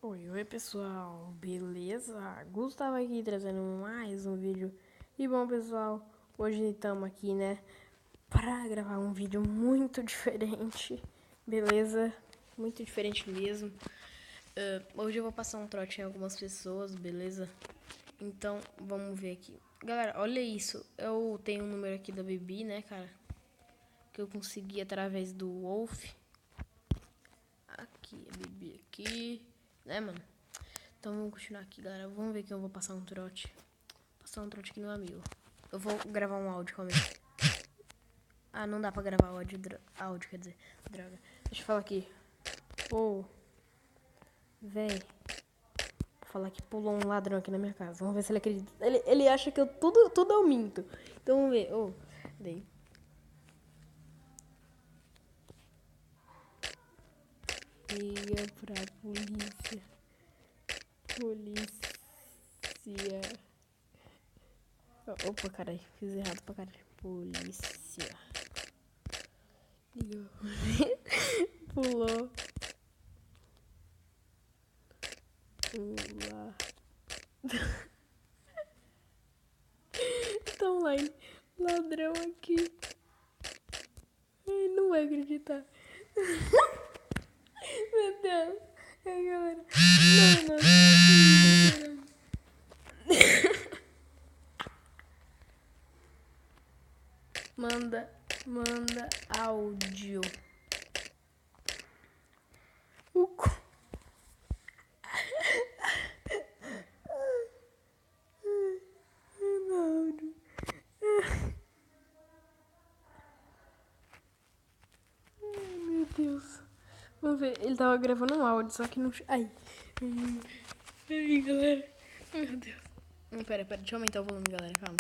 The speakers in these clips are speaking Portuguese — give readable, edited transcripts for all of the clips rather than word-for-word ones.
Oi, pessoal, beleza? Gustavo aqui trazendo mais um vídeo. E bom, pessoal, hoje estamos aqui, né, para gravar um vídeo muito diferente, beleza? Muito diferente mesmo. Hoje eu vou passar um trote em algumas pessoas, beleza? Então, vamos ver aqui. Galera, olha isso. Eu tenho um número aqui da Bibi, né, cara? Que eu consegui através do Wolf. Aqui, a Bibi aqui, né, mano? Então vamos continuar aqui, galera. Vamos ver que eu vou passar um trote. Passar um trote aqui no amigo. Eu vou gravar um áudio, calma aí. Ah, não dá pra gravar áudio, quer dizer, droga. Deixa eu falar aqui. Ô, véi. Vou falar que pulou um ladrão aqui na minha casa. Vamos ver se ele acredita. Ele acha que tudo eu minto. Então vamos ver. Ô, daí. Liga pra polícia. Polícia. Opa, caralho. Fiz errado pra caralho. Polícia. Ligou. Pulou. Pula. Tá online. Ladrão aqui. Ele não vai acreditar. Meu Deus. Ai, galera. Não, não. Manda áudio. O cu. Manda áudio. Ai, meu Deus. Vamos ver. Ele tava gravando um áudio, só que não. Ai. Ai, galera. Meu Deus. Pera. Deixa eu aumentar o volume, galera. Calma.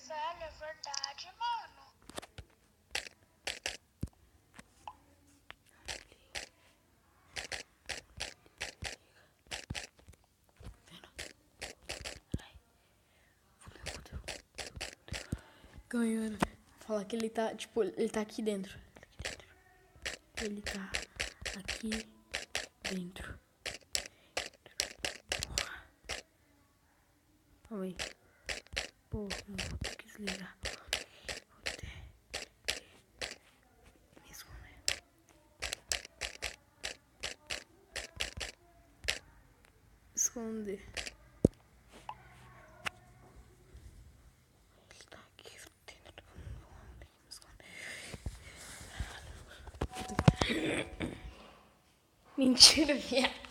Velho, é verdade, mano. Ganhando. Fala que ele tá, tipo, ele tá aqui dentro. Ele tá aqui dentro. Calma aí. Porra, eu vou ter que desligar. Vou ter que me esconder. Esconder. Ele tá aqui dentro. Vou ter que me esconder. Mentira, viado.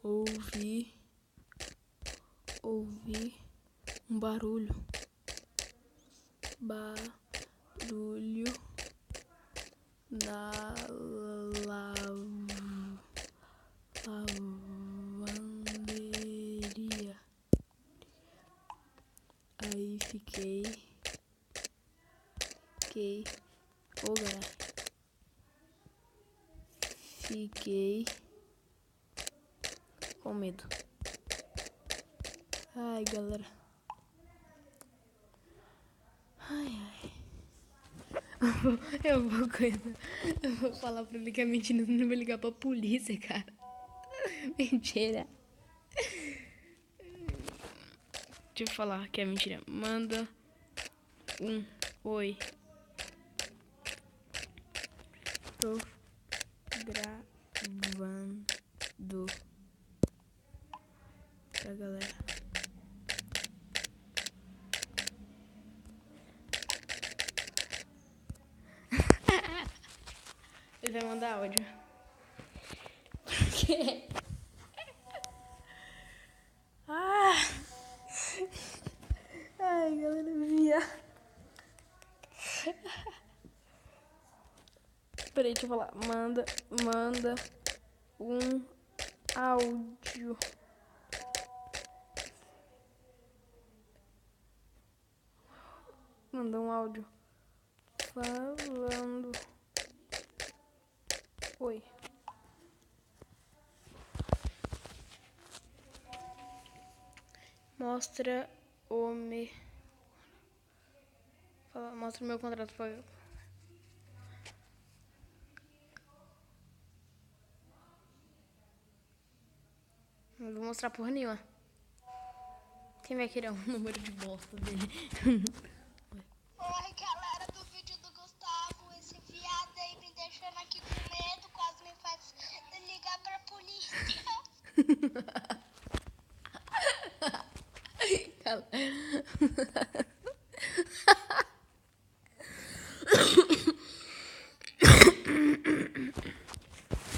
Eu ouvi um barulho. Barulho na lavanderia. Aí fiquei. Ô, galera. Fiquei com medo. Ai, galera. Ai. Eu vou falar pra ele que é mentira, não vou ligar pra polícia, cara. Mentira. Deixa eu falar que é mentira. Manda um oi. Tô gravando pra galera. Ele vai mandar áudio. Por quê? Ai, galera, via. Peraí, deixa eu falar. Manda um áudio. Manda um áudio falando. Oi. Mostra o me... Mostra o meu contrato pra... Não vou mostrar porra nenhuma. Quem vai querer um número de bosta dele? Oi, galera do vídeo do Gustavo. Esse viado aí me deixando aqui com medo, quase me faz ligar pra polícia.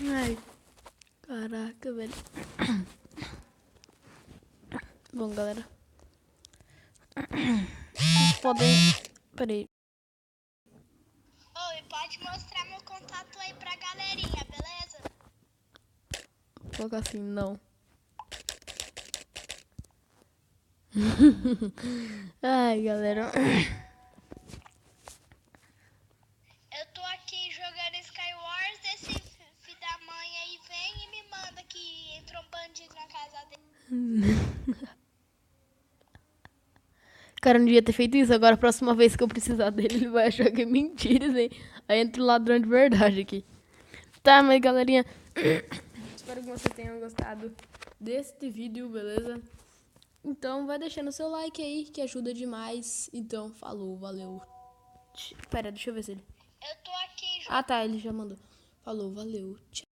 Ai, caraca, velho. Bom, galera. Vocês podem... Peraí. Oi, pode mostrar meu contato aí pra galerinha, beleza? Vou colocar assim, não. Ai, galera. Eu tô aqui jogando Skywars, esse filho da mãe aí vem e me manda que entrou um bandido na casa dele. Cara, não devia ter feito isso. Agora, a próxima vez que eu precisar dele, ele vai achar que é mentira, hein? Aí entra o ladrão de verdade aqui. Tá, mas galerinha, espero que vocês tenham gostado deste vídeo, beleza? Então, vai deixando seu like aí, que ajuda demais. Então, falou, valeu. Pera, deixa eu ver se ele... Eu tô aqui Ah, tá, ele já mandou. Falou, valeu, tchau.